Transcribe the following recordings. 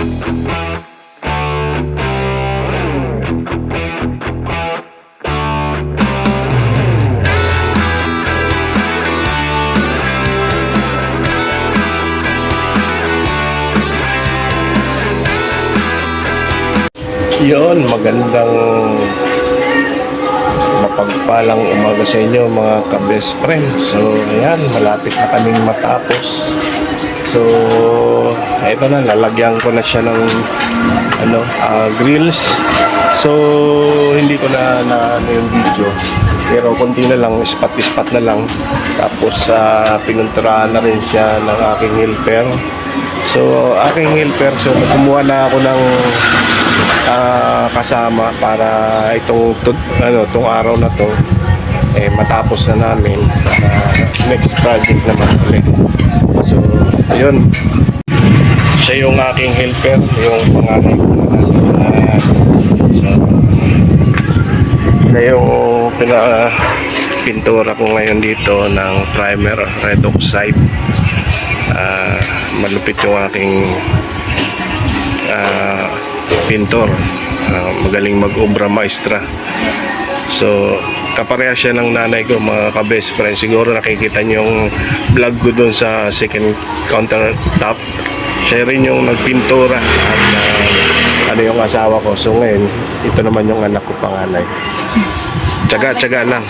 Yun, magandang mapagpalang umaga sa inyo mga ka-best friend. So, ayan, malapit na kaming matapos. So, ito na, lalagyan ko na siya ng grills. So, hindi ko na yung video. Pero konti na lang, spot na lang. Tapos, pinunturahan na rin siya ng aking helper. So, aking helper, so kumuha na ako ng kasama para itong araw na to matapos na namin next project naman ulit. So yun, siya yung aking helper, yung panganay ko na so, siya yung pintura ko ngayon dito ng primer red oxide. Malupit yung aking pintor, magaling mag-obra maestra. So kapareha siya ng nanay ko mga ka-best friend. Siguro nakikita niyo yung vlog ko doon sa second countertop. Siya rin yung nagpintura at yung asawa ko. So ngayon ito naman yung anak ko panganay. Tsaga lang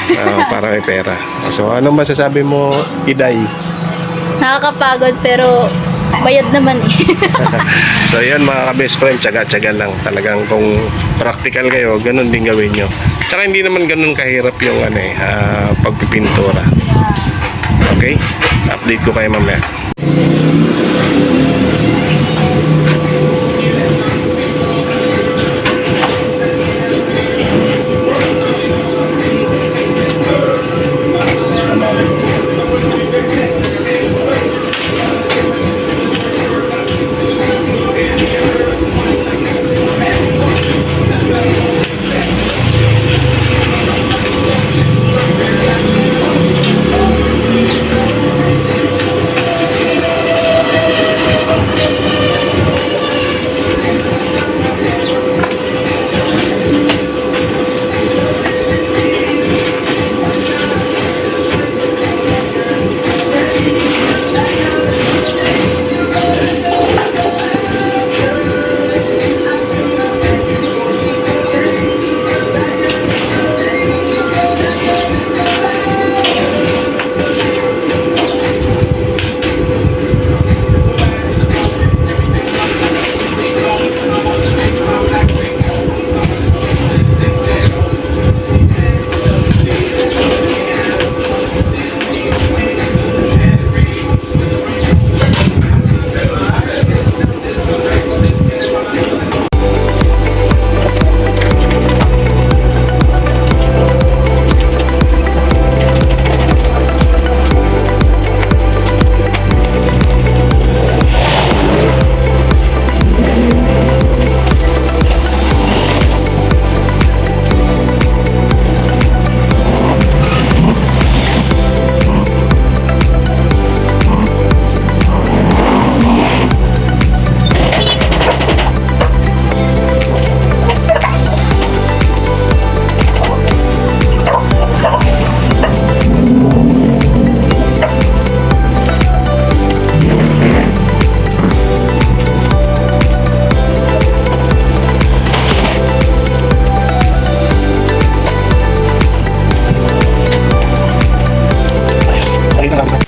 para may pera. So ano masasabi mo, Iday? Nakakapagod pero bayad naman eh. So yan mga ka-best friend, tsaga lang. Talagang kung practical kayo, ganun din gawin nyo. Tsaka hindi naman ganun kahirap yung pagpipintura. Okay? Update ko kayo mamaya.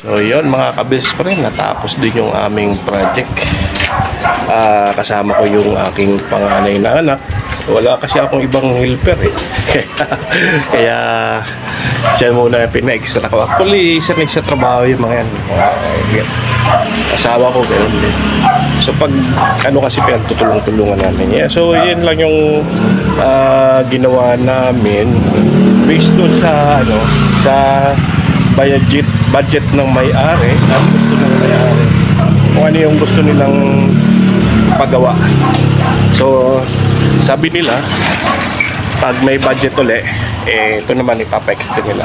So yun mga ka-best friend, natapos din yung aming project. Kasama ko yung aking panganay na anak. Wala kasi akong ibang helper eh. Kaya siya muna pina-extra ko. Actually, isa trabaho yung mga yan. Asawa ko ganoon din. So pag kasi pinagtutulong-tulungan namin. Yeah, so yun lang yung ginawa namin based doon sa budget ng may-ari at gusto ng may-ari. Kung ano yung gusto nilang pagawa. So sabi nila pag may budget ulit, ito naman ipapa-extend nila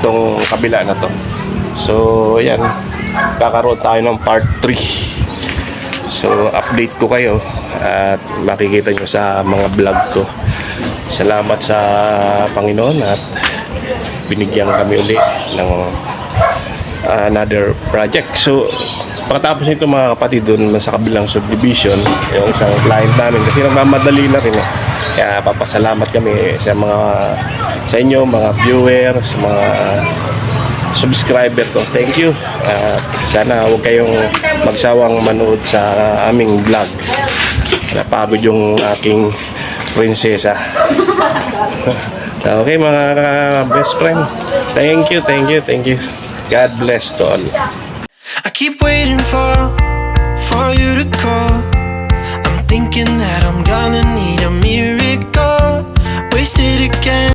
itong kabila na to. So yan, kakaroon tayo ng part 3 So update ko kayo at makikita nyo sa mga vlog ko. Salamat sa Panginoon at binigyan kami uli ng another project. So pagkatapos nito mga kapatid, doon sa kabilang subdivision, yung isang client namin kasi nagmamadali na rin eh. Kaya papasalamat kami sa inyo mga viewers, mga subscriber ko. Thank you. Sana huwag kayong magsawang manood sa aming vlog. Napagod yung aking prinsesa. Okay mga best friend. Thank you. God bless to all. I keep waiting for you to call. I'm thinking that I'm gonna need a miracle. Wasted again.